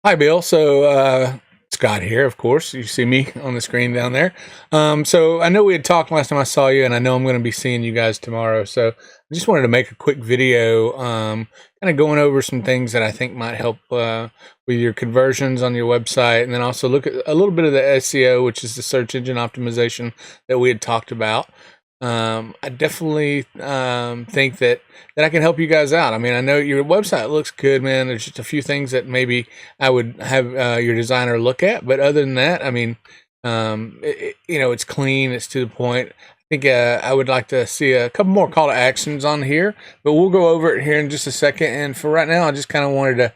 Hi, Bill. Scott here, of course. You see me on the screen down there. So I know we had talked last time I saw you, and I know I'm going to be seeing you guys tomorrow. So I just wanted to make a quick video, kind of going over some things that I think might help with your conversions on your website, and then also look at a little bit of the SEO, which is the search engine optimization that we had talked about. I definitely think that I can help you guys out. I mean, I know your website looks good, man. There's just a few things that maybe I would have your designer look at, but other than that, I mean, it's clean, it's to the point. I think I would like to see a couple more call to actions on here, but we'll go over it here in just a second. And for right now, I just kind of wanted to.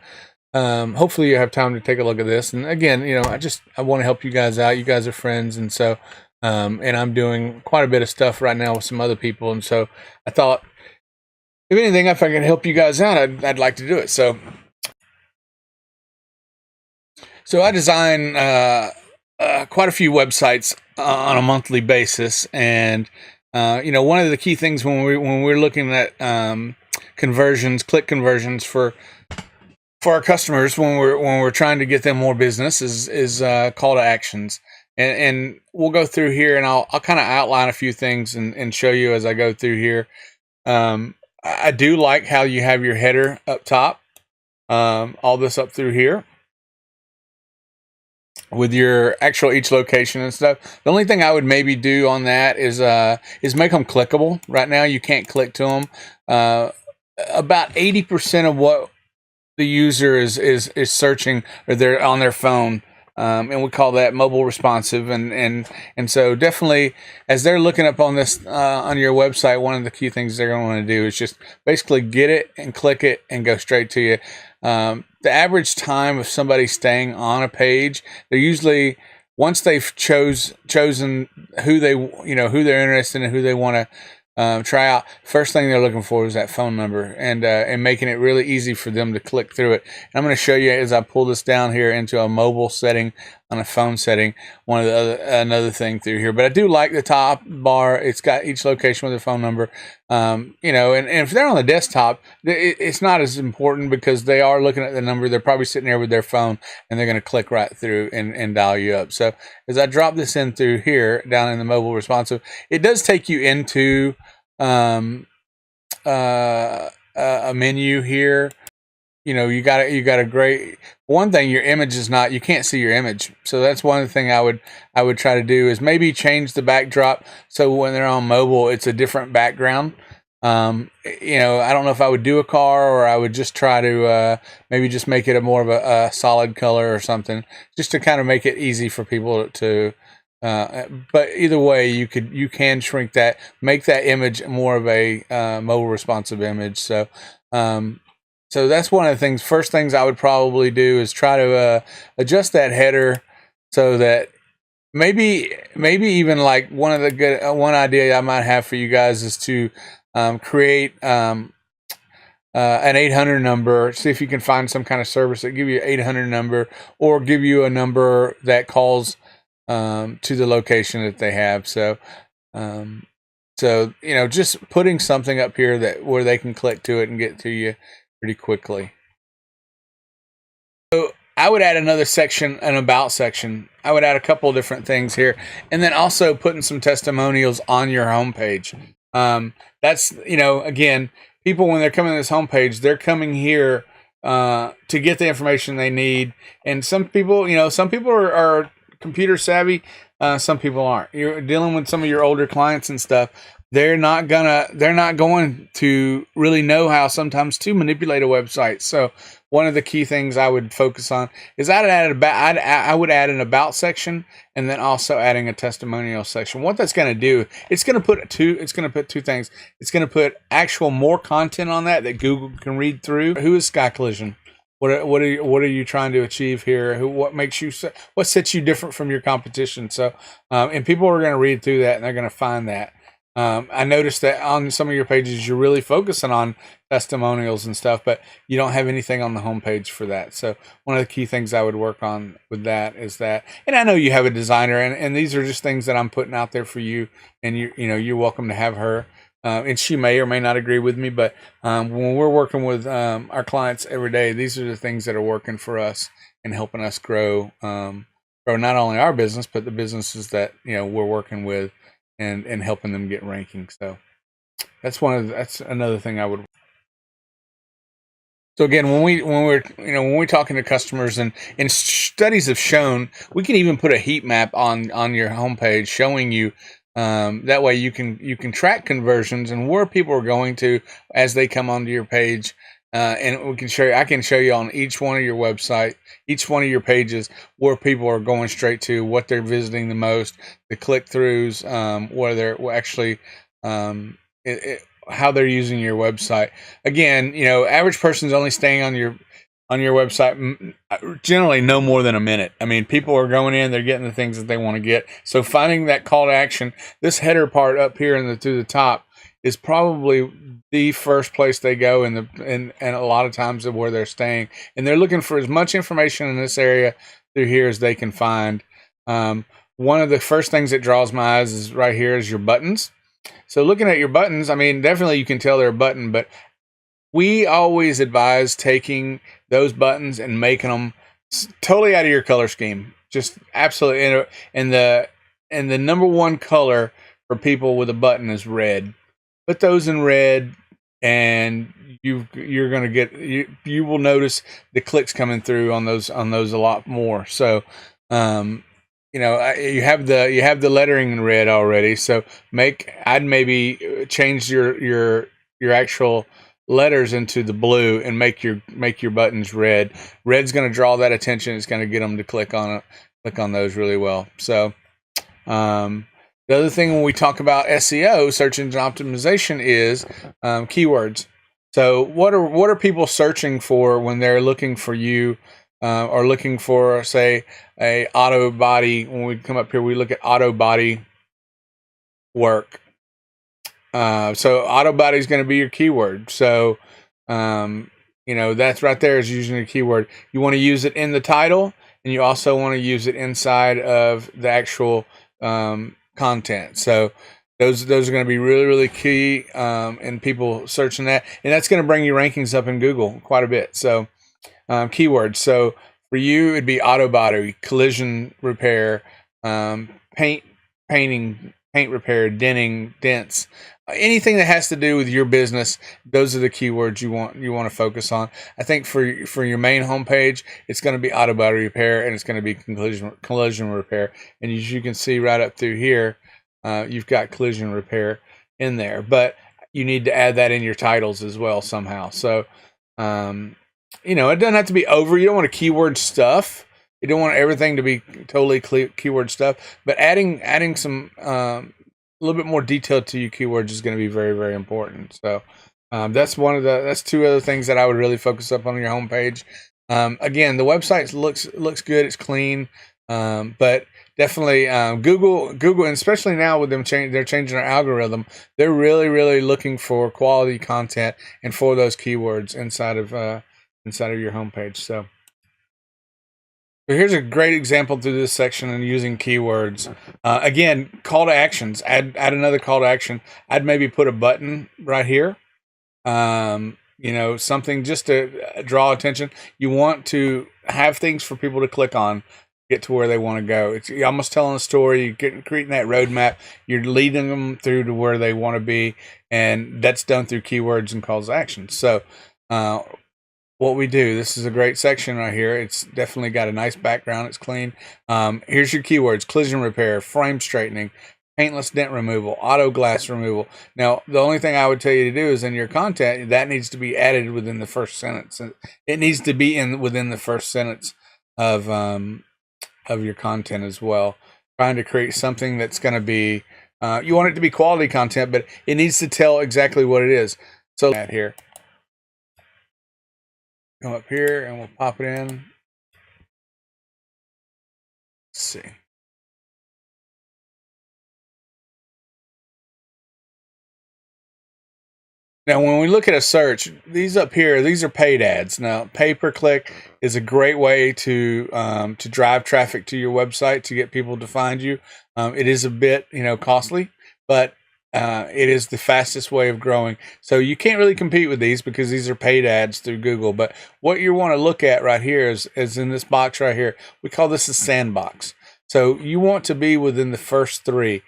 Hopefully you have time to take a look at this. And again, I want to help you guys out. You guys are friends, and so and I'm doing quite a bit of stuff right now with some other people. And so I thought, if anything, if I can help you guys out, I'd like to do it. So I design quite a few websites on a monthly basis, and one of the key things when we're looking at conversions, click conversions for our customers when we're trying to get them more business is call to actions. And we'll go through here, and I'll kind of outline a few things and show you as I go through here. I do like how you have your header up top, all this up through here with your actual each location and stuff. The only thing I would maybe do on that is make them clickable. Right now you can't click to them. About 80% of what the user is searching, or they're on their phone. And we call that mobile responsive, and so definitely as they're looking up on this on your website, one of the key things they're going to want to do is just basically get it and click it and go straight to you. The average time of somebody staying on a page, they're usually, once they've chosen who they're interested in and who they want to try out, first thing they're looking for is that phone number, and making it really easy for them to click through it. And I'm going to show you as I pull this down here into a mobile setting on a phone setting, another thing through here. But I do like the top bar. It's got each location with a phone number. And if they're on the desktop, it's not as important because they are looking at the number. They're probably sitting there with their phone, and they're going to click right through and dial you up. So as I drop this in through here down in the mobile responsive, it does take you into a menu here. You got a great one thing. Your image is not, you can't see your image, so that's one thing I would try to do is maybe change the backdrop so when they're on mobile it's a different background. I don't know if I would do a car, or I would just try to maybe just make it a more of a solid color or something, just to kind of make it easy for people to but either way, you can shrink that, make that image more of a mobile responsive image. So that's one of the things. First things I would probably do is try to adjust that header so that maybe even like one idea I might have for you guys is to create an 800 number. See if you can find some kind of service that give you an 800 number, or give you a number that calls to the location that they have. So just putting something up here where they can click to it and get to you pretty quickly. So I would add another section, an about section. I would add a couple of different things here, and then also putting some testimonials on your homepage. That's, again, people, when they're coming to this homepage, they're coming here to get the information they need. And some people, are computer savvy. Some people aren't. You're dealing with some of your older clients and stuff. They're not going to really know how sometimes to manipulate a website. So one of the key things I would focus on is I would add an about section, and then also adding a testimonial section. What that's going to do, it's going to put two things. It's going to put actual more content on that Google can read through. Who is Sky Collision? What are you trying to achieve here? What sets you different from your competition? So, and people are going to read through that, and they're going to find that. I noticed that on some of your pages, you're really focusing on testimonials and stuff, but you don't have anything on the homepage for that. So one of the key things I would work on with that is that, and I know you have a designer, and these are just things that I'm putting out there for you, and you're welcome to have her. And she may or may not agree with me, but when we're working with our clients every day, these are the things that are working for us. and helping us grow not only our business but the businesses that we're working with, and helping them get ranking. So that's another thing I would. So again, when we're talking to customers, and studies have shown, we can even put a heat map on your homepage showing you, that way you can track conversions and where people are going to as they come onto your page, and I can show you on each one of your website, each one of your pages, where people are going straight to, what they're visiting the most, the click-throughs, where they're actually, how they're using your website. Again, average person's only staying on your website generally no more than a minute. I mean, people are going in, they're getting the things that they want to get. So finding that call to action, this header part up here to the top, is probably the first place they go, and a lot of times where they're staying, and they're looking for as much information in this area through here as they can find. One of the first things that draws my eyes is right here is your buttons. So looking at your buttons, I mean, definitely you can tell they're a button, but we always advise taking those buttons and making them totally out of your color scheme. Just absolutely. And the number one color for people with a button is red. Put those in red, and you're going to get, you will notice the clicks coming through on those a lot more. So, you have the lettering in red already. So I'd maybe change your actual letters into the blue and make your buttons red. Red's going to draw that attention. It's going to get them to click on those really well. So, the other thing when we talk about SEO, search engine optimization, is keywords. So what are people searching for when they're looking for you, or looking for, say, a auto body? When we come up here, we look at auto body work. So auto body is going to be your keyword. So, that's right there is using a keyword. You want to use it in the title, and you also want to use it inside of the actual content. So those are going to be really, really key, in people searching that, and that's going to bring your rankings up in Google quite a bit. So keywords. So for you, it'd be auto body, collision repair, paint repair, denting, dents, anything that has to do with your business. Those are the keywords you want to focus on. I think for your main homepage, it's going to be auto body repair, and it's going to be collision repair. And as you can see right up through here, you've got collision repair in there, but you need to add that in your titles as well somehow. So, it doesn't have to be you don't want to keyword stuff. You don't want everything to be totally keyword stuff, but adding some a little bit more detail to your keywords is going to be very, very important. So that's two other things that I would really focus up on your homepage. Again, the website looks good, it's clean, but definitely Google, and especially now with them they're changing their algorithm. They're really, really looking for quality content and for those keywords inside of your homepage. So here's a great example through this section and using keywords. Again, call to actions. Add another call to action. I'd maybe put a button right here. Something just to draw attention. You want to have things for people to click on, get to where they want to go. It's almost telling a story. You're creating that roadmap. You're leading them through to where they want to be, and that's done through keywords and calls to action. So, what we do, this is a great section right here. It's definitely got a nice background. It's clean. Here's your keywords: collision repair, frame straightening, paintless dent removal, auto glass removal. Now, the only thing I would tell you to do is in your content, that needs to be added within the first sentence. It needs to be within the first sentence of your content as well. Trying to create something that's going to be, you want it to be quality content, but it needs to tell exactly what it is. So that here. Come up here and we'll pop it in. Let's see. Now, when we look at a search, these up here, these are paid ads. Now, pay per click is a great way to drive traffic to your website to get people to find you. It is a bit, costly, but It is the fastest way of growing. So you can't really compete with these because these are paid ads through Google. But what you want to look at right here is in this box right here. We call this a sandbox. So you want to be within the first three.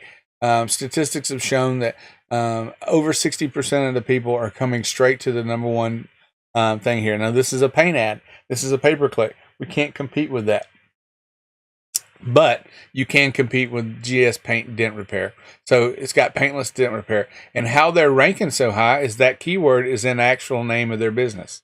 Statistics have shown that over 60% of the people are coming straight to the number one thing here. Now, this is a paint ad. This is a pay-per-click. We can't compete with that. But you can compete with GS Paint Dent Repair. So it's got paintless dent repair. And how they're ranking so high is that keyword is in the actual name of their business.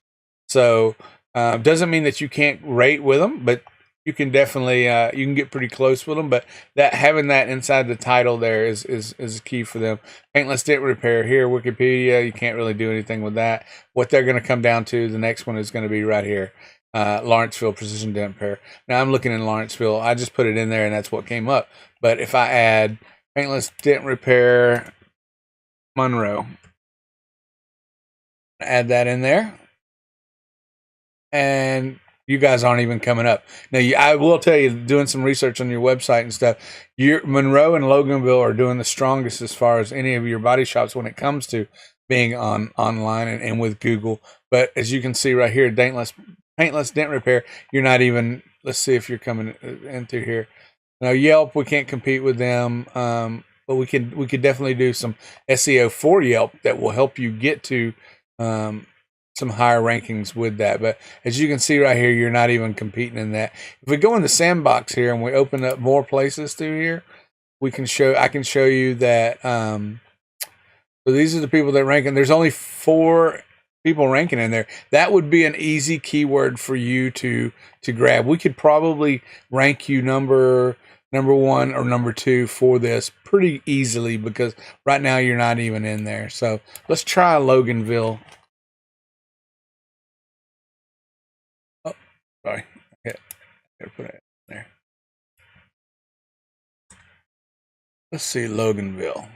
So doesn't mean that you can't rate with them, but you can definitely you can get pretty close with them. But that having that inside the title there is key for them. Paintless dent repair here, Wikipedia. You can't really do anything with that. What they're going to come down to, the next one is going to be right here. Lawrenceville Precision Dent Repair. Now I'm looking in Lawrenceville. I just put it in there and that's what came up. But if I add paintless dent repair Monroe, add that in there, and you guys aren't even coming up. Now I will tell you, doing some research on your website and stuff, Monroe and Loganville are doing the strongest as far as any of your body shops when it comes to being online and with Google. But as you can see right here, paintless dent repair, you're not even, let's see if you're coming in through here. Now Yelp, we can't compete with them, but we could definitely do some SEO for Yelp that will help you get to some higher rankings with that. But as you can see right here, you're not even competing in that. If we go in the sandbox here and we open up more places through here, I can show you that so these are the people that rank, and there's only 4 people ranking in there. That would be an easy keyword for you to grab. We could probably rank you number 1 or number 2 for this pretty easily because right now you're not even in there. So let's try Loganville. Oh, sorry. Okay, gotta put it in there. Let's see, Loganville.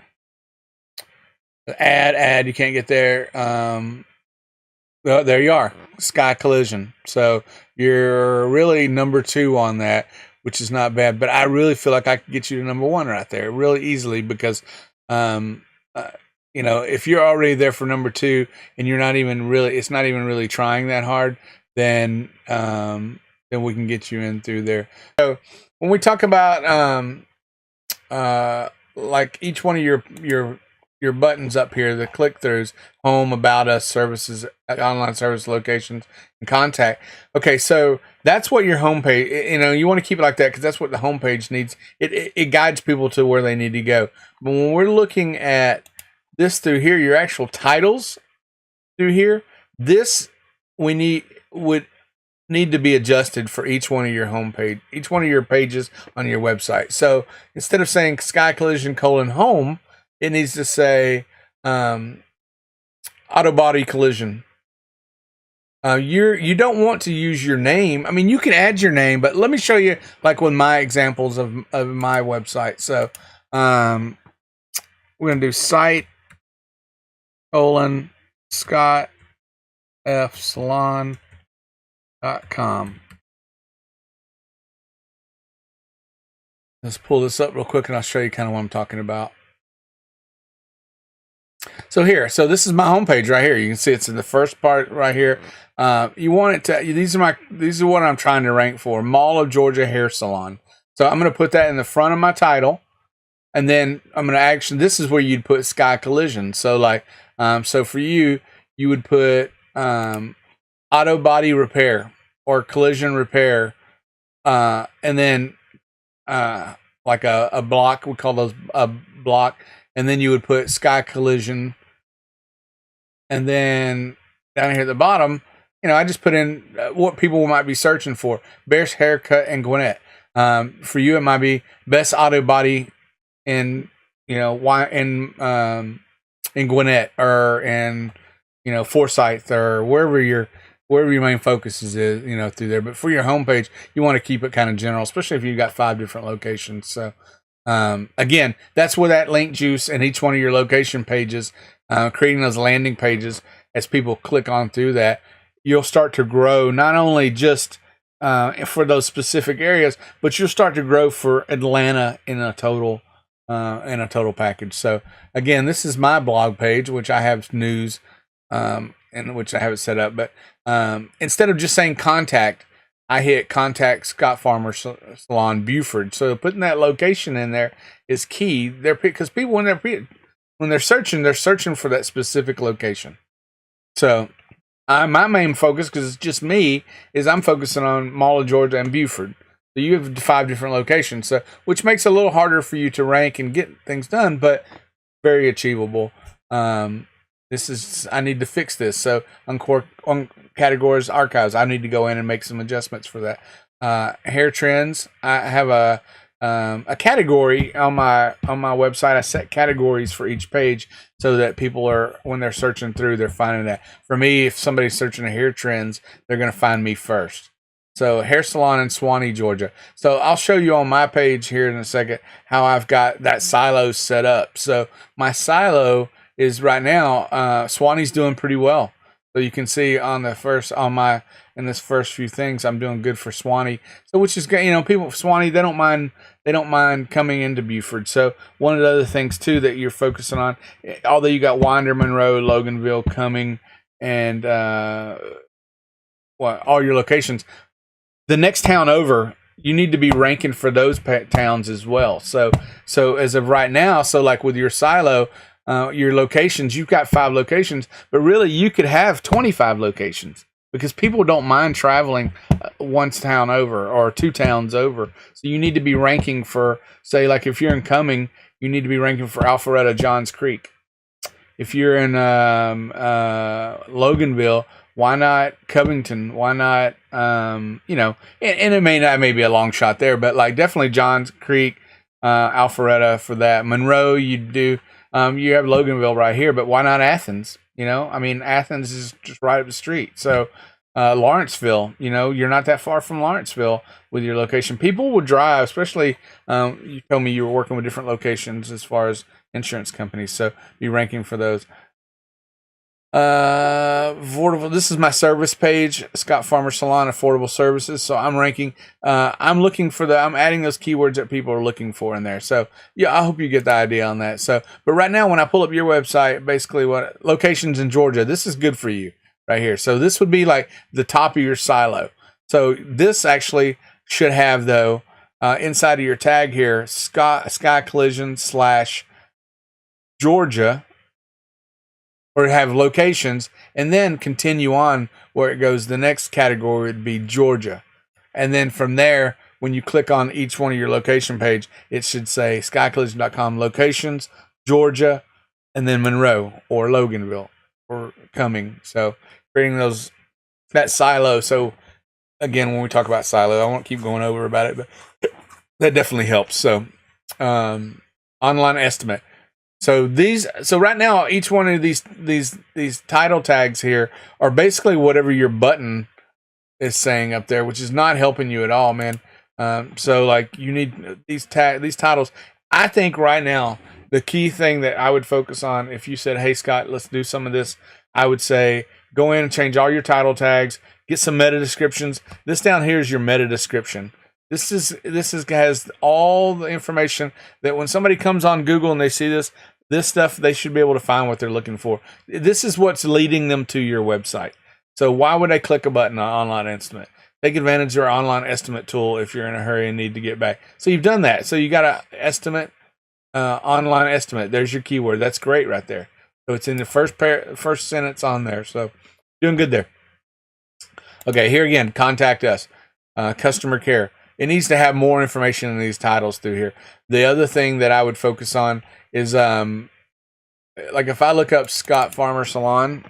Add. You can't get there. Well, there you are, Sky Collision. So you're really number 2 on that, which is not bad. But I really feel like I could get you to number 1 right there really easily because, if you're already there for number 2 and you're not even really, it's not even really trying that hard, then we can get you in through there. So when we talk about like each one of your buttons up here, the click-throughs, home, about us, services, online service locations, and contact. Okay, so that's what your homepage, you want to keep it like that because that's what the homepage needs. It guides people to where they need to go. But when we're looking at this through here, your actual titles through here, this would need to be adjusted for each one of your homepage, each one of your pages on your website. So instead of saying Sky Collision : home, it needs to say auto body collision. You don't want to use your name. I mean, you can add your name, but let me show you like with my examples of my website. So we're gonna do site : Scott F Salon.com. Let's pull this up real quick and I'll show you kind of what I'm talking about. So this is my homepage right here. You can see it's in the first part right here. You want it to, these are what I'm trying to rank for. Mall of Georgia Hair Salon. So I'm going to put that in the front of my title. And then I'm going to this is where you'd put Sky Collision. So like, so for you would put auto body repair or collision repair. And then like a block, we call those a block. And then you would put Sky Collision. And then down here at the bottom, I just put in what people might be searching for. Bear's Haircut and Gwinnett. For you, it might be best auto body in Gwinnett or in Forsyth or wherever your main focus is through there. But for your homepage, you want to keep it kind of general, especially if you've got 5 different locations. So again, that's where that link juice in each one of your location pages, creating those landing pages, as people click on through that, you'll start to grow not only just for those specific areas, but you'll start to grow for Atlanta in a total in a total package. So again, this is my blog page, which I have news, in which I have it set up. But instead of just saying contact, I hit contact Scott Farmer Salon Buford. So putting that location in there is key. Because people when they're searching for that specific location. So my main focus, because it's just me, is I'm focusing on Mall of Georgia and Buford. So you have 5 different locations, so which makes it a little harder for you to rank and get things done, but very achievable. I need to fix this. So on categories archives, I need to go in and make some adjustments for that. Hair trends, I have a category on my website. I set categories for each page so that people are, when they're searching through, they're finding that. For me, if somebody's searching hair trends, they're going to find me first. So hair salon in Suwanee, Georgia. So I'll show you on my page here in a second how I've got that silo set up. So my silo is right now, Suwanee's doing pretty well. So you can see on the first, in this first few things, I'm doing good for Suwanee. So which is, people Suwanee, they don't mind coming into Buford. So one of the other things too that you're focusing on, although you got Winder, Monroe, Loganville, Cumming, and all your locations, the next town over, you need to be ranking for those towns as well. So as of right now, so like with your silo, your locations, you've got 5 locations, but really you could have 25 locations because people don't mind traveling one town over or 2 towns over. So you need to be ranking for, say, like if you're in Cumming, you need to be ranking for Alpharetta, Johns Creek. If you're in Loganville, why not Covington? Why not, and it may be a long shot there, but like definitely Johns Creek, Alpharetta for that. Monroe, you do, you have Loganville right here, but why not Athens? Athens is just right up the street. So Lawrenceville, you're not that far from Lawrenceville with your location. People will drive, especially, you told me you were working with different locations as far as insurance companies, so be ranking for those. Affordable. This is my service page, Scott Farmer Salon Affordable Services. So I'm ranking. I'm adding those keywords that people are looking for in there. So yeah, I hope you get the idea on that. So, but right now, when I pull up your website, basically what locations in Georgia, this is good for you right here. So this would be like the top of your silo. So this actually should have though inside of your tag here, Sky Collision / Georgia. Or have locations, and then continue on where it goes. The next category would be Georgia. And then from there, when you click on each one of your location page, it should say skycollision.com locations, Georgia, and then Monroe or Loganville or Cumming. So creating that silo. So again, when we talk about silo, I won't keep going over about it, but that definitely helps. So online estimate. So right now, each one of these title tags here are basically whatever your button is saying up there, which is not helping you at all, man. So like you need these titles. I think right now the key thing that I would focus on, if you said, "Hey Scott, let's do some of this," I would say go in and change all your title tags, get some meta descriptions. This down here is your meta description. This has all the information that when somebody comes on Google and they see this stuff, they should be able to find what they're looking for. This is what's leading them to your website. So why would I click a button on online estimate? Take advantage of our online estimate tool if you're in a hurry and need to get back. So you've done that. So you got an estimate, online estimate. There's your keyword. That's great right there. So it's in the first sentence on there. So doing good there. Okay, here again, contact us, customer care. It needs to have more information in these titles through here. The other thing that I would focus on is, like if I look up Scott Farmer Salon,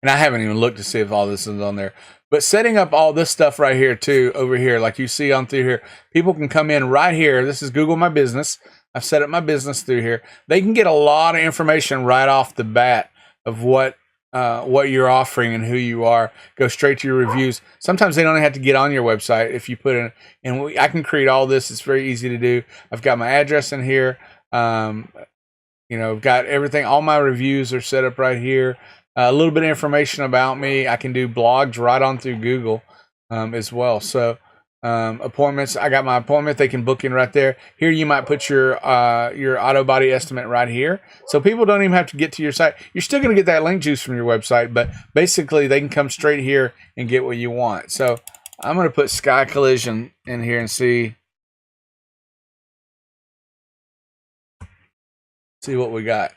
and I haven't even looked to see if all this is on there, but setting up all this stuff right here too, over here, like you see on through here, people can come in right here. This is Google My Business. I've set up my business through here. They can get a lot of information right off the bat of what you're offering and who you are. Go straight to your reviews. Sometimes they don't have to get on your website if you put in, and I can create all this. It's very easy to do. I've got my address in here. I've got everything. All my reviews are set up right here. a little bit of information about me. I can do blogs right on through Google as well. So appointments, I got my appointment. They can book in right there. Here you might put your auto body estimate right here. So people don't even have to get to your site. You're still going to get that link juice from your website, but basically they can come straight here and get what you want. So I'm going to put Sky Collision in here and see what we got.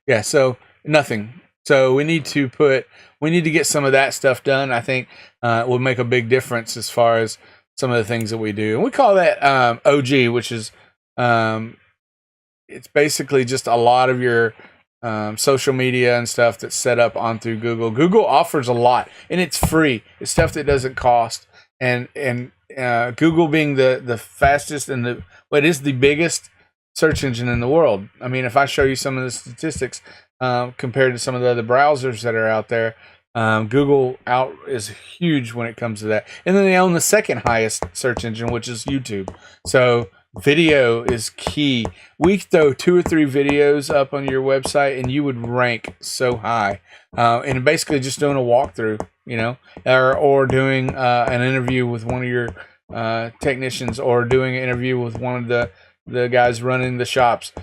Yeah, so nothing. So we need to get some of that stuff done. I think it will make a big difference as far as some of the things that we do. And we call that OG, which is it's basically just a lot of your social media and stuff that's set up on through Google. Google offers a lot, and it's free. It's stuff that doesn't cost. And Google being the fastest and it is the biggest search engine in the world. I mean, if I show you some of the statistics compared to some of the other browsers that are out there, Google is huge when it comes to that. And then they own the second highest search engine, which is YouTube. So video is key. We throw 2 or 3 videos up on your website and you would rank so high. And basically just doing a walkthrough, or doing an interview with one of your technicians, or doing an interview with one of the guys running the shops.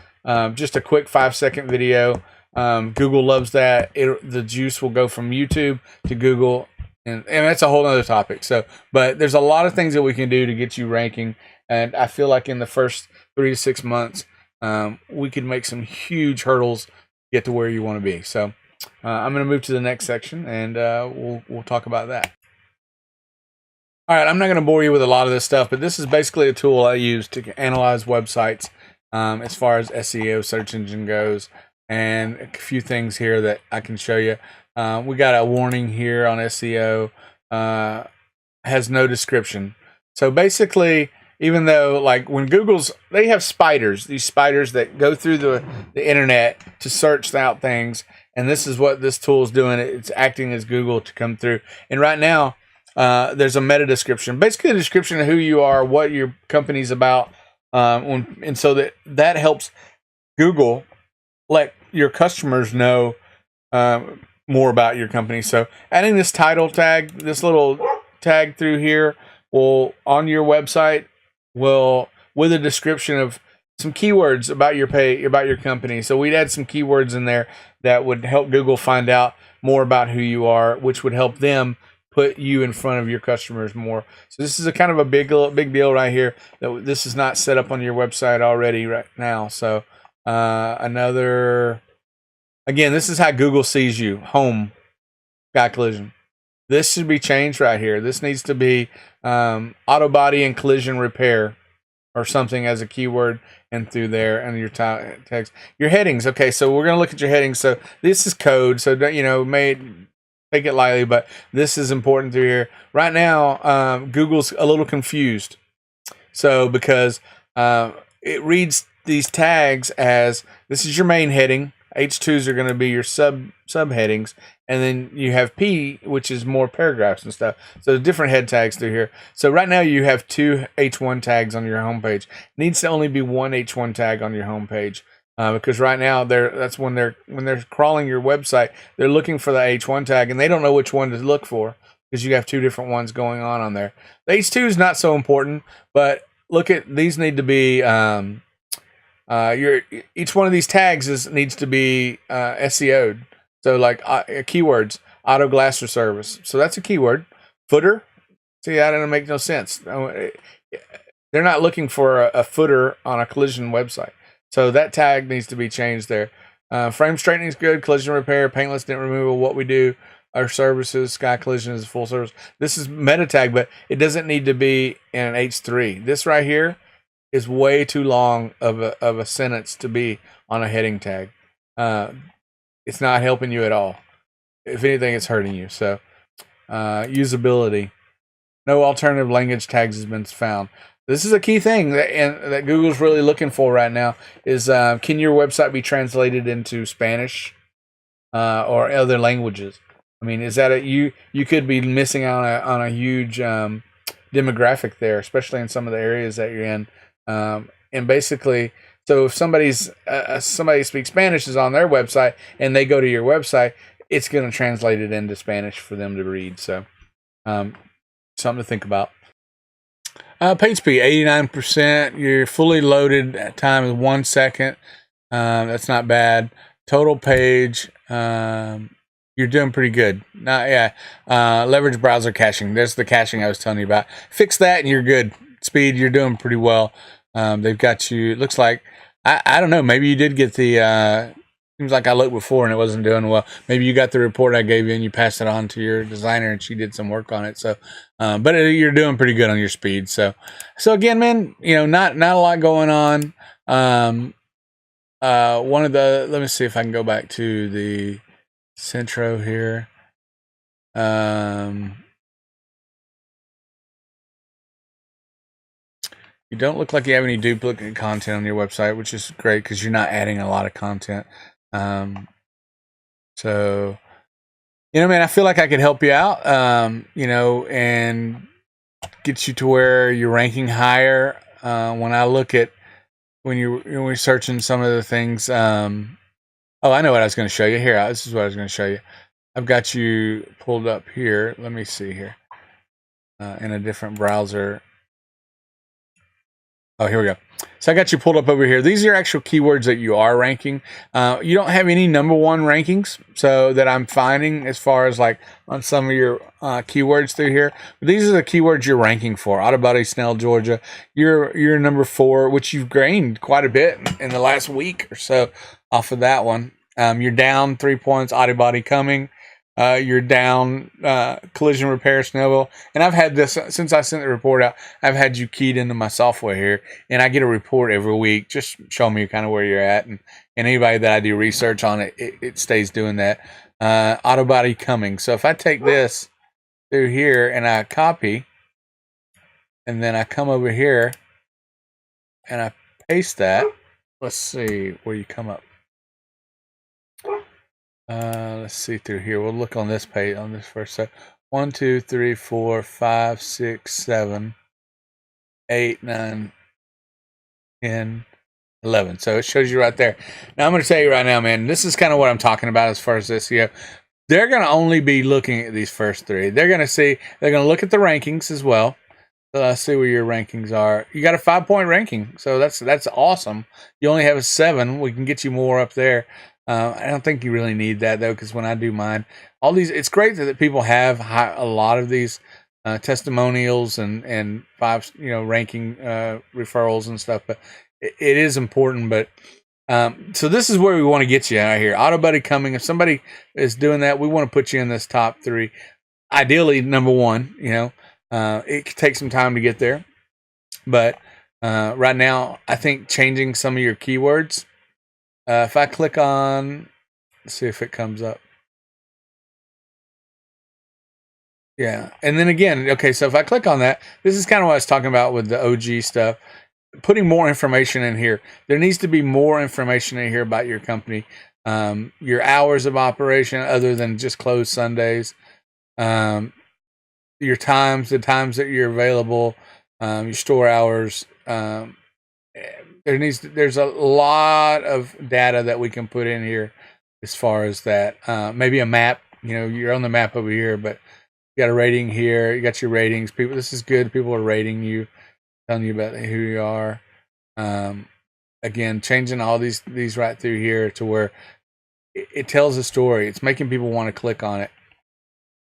Just a quick 5-second video. Google loves that. The juice will go from YouTube to Google, and that's a whole other topic. So, but there's a lot of things that we can do to get you ranking, and I feel like in the first 3 to 6 months, we could make some huge hurdles to get to where you want to be. So, I'm going to move to the next section, and we'll talk about that. All right, I'm not going to bore you with a lot of this stuff, but this is basically a tool I use to analyze websites as far as SEO, search engine goes, and a few things here that I can show you. We got a warning here on SEO, has no description. So basically, even though like when they have spiders, these spiders that go through the internet to search out things, and this is what this tool is doing. It's acting as Google to come through. And right now, there's a meta description, basically a description of who you are, what your company's about, and so that helps Google let your customers know more about your company. So adding this title tag, this little tag through here, on your website with a description of some keywords about your company. So we'd add some keywords in there that would help Google find out more about who you are, which would help them put you in front of your customers more. So this is a kind of a big deal right here, that this is not set up on your website already right now. So again, this is how Google sees you. Home, Sky Collision. This should be changed right here. This needs to be auto body and collision repair or something as a keyword, and through there, and your text, your headings. Okay, so we're gonna look at your headings. So this is code, so take it lightly, but this is important through here. Right now, Google's a little confused. So because it reads these tags as, this is your main heading, H2s are going to be your subheadings, and then you have P, which is more paragraphs and stuff. So different head tags through here. So right now you have 2 H1 tags on your homepage. Needs to only be 1 H1 tag on your homepage. Because right now that's when they're crawling your website, they're looking for the H1 tag, and they don't know which one to look for because you have 2 different ones going on there. The H2 is not so important, but look at these need to be each one of these tags needs to be SEO'd. So like keywords, auto glasser service. So that's a keyword. Footer. See, that doesn't make no sense. They're not looking for a footer on a collision website. So that tag needs to be changed there. Frame straightening is good. Collision repair, paintless dent removal, what we do, our services. Sky Collision is a full service. This is meta tag, but it doesn't need to be in an H3. This right here is way too long of a sentence to be on a heading tag. It's not helping you at all. If anything, it's hurting you. So usability. No alternative language tags has been found. This is a key thing that Google's really looking for right now is can your website be translated into Spanish or other languages? I mean, is that you could be missing out on a huge demographic there, especially in some of the areas that you're in. And basically, So if somebody speaks Spanish is on their website and they go to your website, it's going to translate it into Spanish for them to read. So something to think about. Page speed, 89%. You're fully loaded at time is 1 second. That's not bad. Total page, you're doing pretty good. Leverage browser caching. There's the caching I was telling you about. Fix that and you're good. Speed, you're doing pretty well. They've got you, it looks like, I don't know, maybe you did get the, seems like I looked before and it wasn't doing well. Maybe you got the report I gave you and you passed it on to your designer and she did some work on it. So, but you're doing pretty good on your speed. So again, man, not a lot going on. Let me see if I can go back to the Centro here. You don't look like you have any duplicate content on your website, which is great because you're not adding a lot of content. So, man, I feel like I could help you out, and get you to where you're ranking higher. When I look at when you're searching some of the things, I know what I was going to show you here. This is what I was going to show you. I've got you pulled up here. Let me see here, in a different browser. Oh, here we go. So I got you pulled up over here. These are actual keywords that you are ranking. You don't have any number one rankings, so that I'm finding as far as like on some of your keywords through here. But these are the keywords you're ranking for. Auto body, Snell, Georgia. You're number 4, which you've gained quite a bit in the last week or so off of that one. You're down 3 points. Auto body coming. You're down collision repair, Snellville. And I've had this since I sent the report out. I've had you keyed into my software here, and I get a report every week just showing me kind of where you're at. And anybody that I do research on it stays doing that. Auto body coming. So if I take this through here and I copy, and then I come over here and I paste that, let's see where you come up. Let's see through here. We'll look on this page, on this first set. 1, 2, 3, 4, 5, 6, 7, 8, 9, 10, 11. So it shows you right there. Now I'm going to tell you right now, man, this is kind of what I'm talking about as far as this. They're going to only be looking at these first 3. They're going to look at the rankings as well. So let's see where your rankings are. You got a 5-point ranking. So that's awesome. You only have a 7. We can get you more up there. I don't think you really need that though, because when I do mine, all these, it's great that people have a lot of these testimonials and 5, ranking referrals and stuff. But it is important. But so this is where we want to get you out here. Auto buddy coming. If somebody is doing that, we want to put you in this top 3. Ideally, number 1. It could take some time to get there, but right now, I think changing some of your keywords. If I click on, let's see if it comes up. Yeah. And then again, okay, so if I click on that, this is kind of what I was talking about with the OG stuff. Putting more information in here. There needs to be more information in here about your company. Your hours of operation other than just closed Sundays. Your times, the times that you're available, your store hours. There's a lot of data that we can put in here as far as that. Maybe a map, you're on the map over here, but you got a rating here. You got your ratings. People, this is good. People are rating you, telling you about who you are. Again, changing all these right through here to where it tells a story. It's making people want to click on it.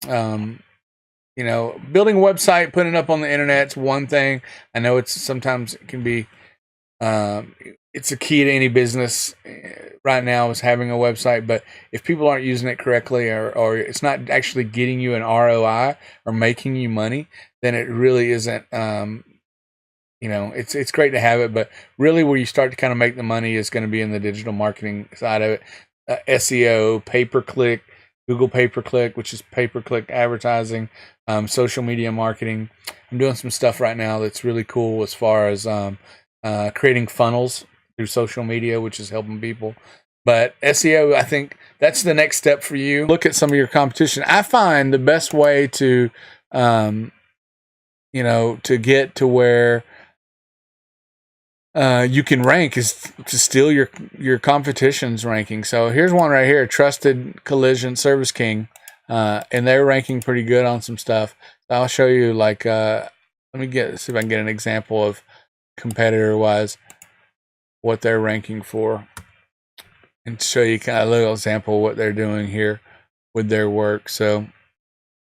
Building a website, putting it up on the internet's one thing. I know sometimes it can be, it's a key to any business right now is having a website. But if people aren't using it correctly, or it's not actually getting you an ROI or making you money, then it really isn't. It's great to have it, but really where you start to kind of make the money is going to be in the digital marketing side of it. SEO, pay-per-click, Google pay-per-click, which is pay-per-click advertising, social media marketing. I'm doing some stuff right now that's really cool as far as creating funnels through social media, which is helping people. But SEO, I think that's the next step for you. Look at some of your competition. I find the best way to, to get to where you can rank is to steal your competition's ranking. So here's one right here, Trusted Collision Service King, and they're ranking pretty good on some stuff. So I'll show you, like, let me see if I can get an example of competitor wise what they're ranking for, and show you kind of a little example of what they're doing here with their work. So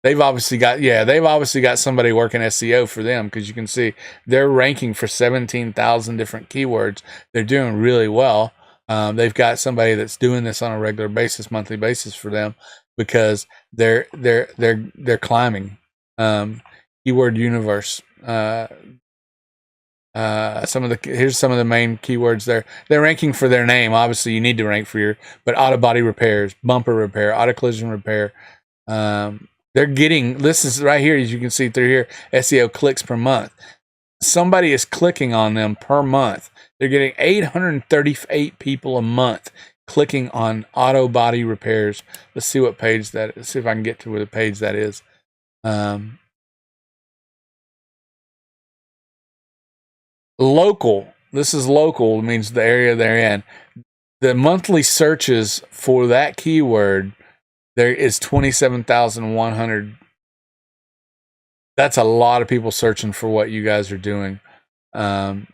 they've obviously got somebody working SEO for them, because you can see they're ranking for 17,000 different keywords. They're doing really well. They've got somebody that's doing this on a regular basis, monthly basis for them, because they're climbing. Keyword universe. Here's some of the main keywords they're ranking for their name. Obviously, you need to rank for but auto body repairs, bumper repair, auto collision repair. They're getting, this is right here, as you can see through here, SEO clicks per month. Somebody is clicking on them per month. They're getting 838 people a month clicking on auto body repairs. Let's see what page that is. See if I can get to where the page that is. Local. This is local, means the area they're in. The monthly searches for that keyword, there is 27,100. That's a lot of people searching for what you guys are doing. And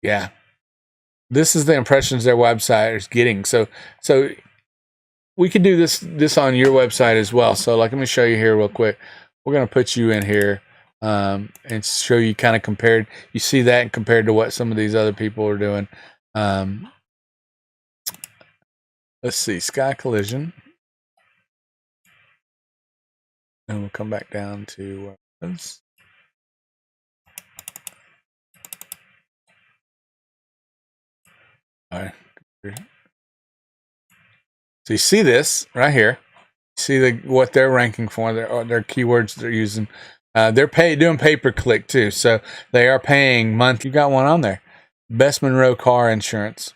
yeah, this is the impressions their website is getting. So we could do this on your website as well. So, like, let me show you here real quick. We're going to put you in here and show you kind of compared. You see that compared to what some of these other people are doing. Let's see, Sky Collision. And we'll come back down to this. All right. So you see this right here. See what they're ranking for, their keywords they're using. They're doing pay-per-click too, so they are paying month. You got one on there. Best Monroe Car Insurance.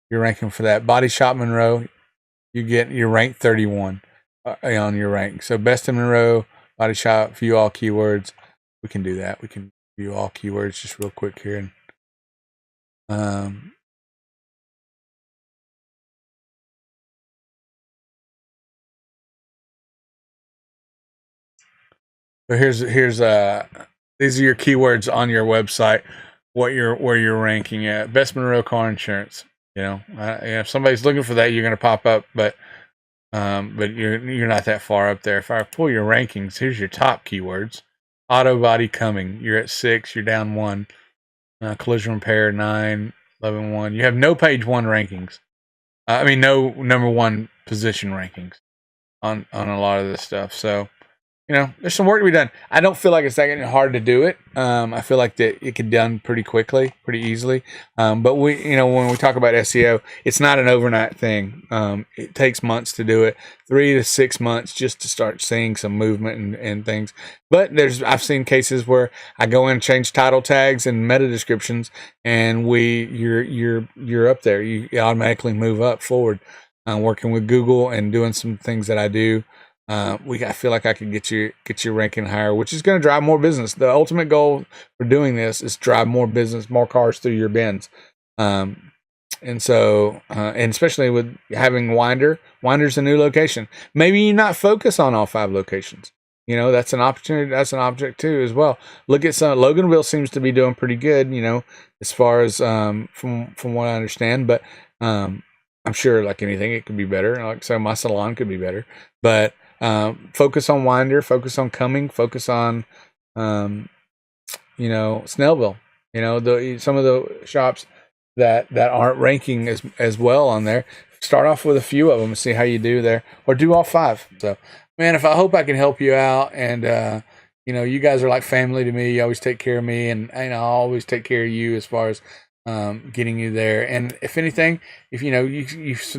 You're ranking for that. Body Shop Monroe. You're ranked 31 on your rank. So Best in Monroe, Body Shop, view all keywords. We can do that. We can view all keywords just real quick here. And so here's these are your keywords on your website. Where you're ranking at. Best Monroe Car Insurance. You know, if somebody's looking for that, you're going to pop up, but you're not that far up there. If I pull your rankings, here's your top keywords. Auto body coming, you're at 6, you're down 1. Collision repair 9, 11, 1. You have no page 1 rankings. No number 1 position rankings on a lot of this stuff. So, you know, there's some work to be done. I don't feel like it's that hard to do it. I feel like that it can be done pretty quickly, pretty easily. But when we talk about SEO, it's not an overnight thing. It takes months to do it, 3 to 6 months just to start seeing some movement and things. But I've seen cases where I go in and change title tags and meta descriptions, and you're up there. You automatically move up forward. Working with Google and doing some things that I do. I feel like I can get your ranking higher, which is going to drive more business. The ultimate goal for doing this is drive more business, more cars through your bins. And especially with having Winder's a new location. Maybe you not focus on all 5 locations. You know, that's an opportunity. That's an object too, as well. Look at Loganville seems to be doing pretty good, you know, as far as, from what I understand, but, I'm sure, like anything, it could be better. Like, so my salon could be better, but, focus on Winder, focus on Cumming, focus on, Snellville. You know, some of the shops that aren't ranking as well on there. Start off with a few of them and see how you do there, or do all 5. So, man, I hope I can help you out, and you guys are like family to me. You always take care of me, and I'll always take care of you as far as getting you there. And if anything, if you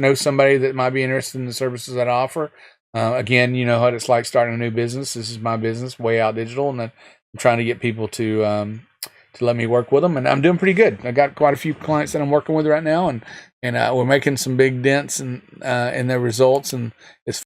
know somebody that might be interested in the services that I offer. Again, you know what it's like starting a new business. This is my business, Way Out Digital, and I'm trying to get people to let me work with them, and I'm doing pretty good. I got quite a few clients that I'm working with right now, and we're making some big dents in their results, and it's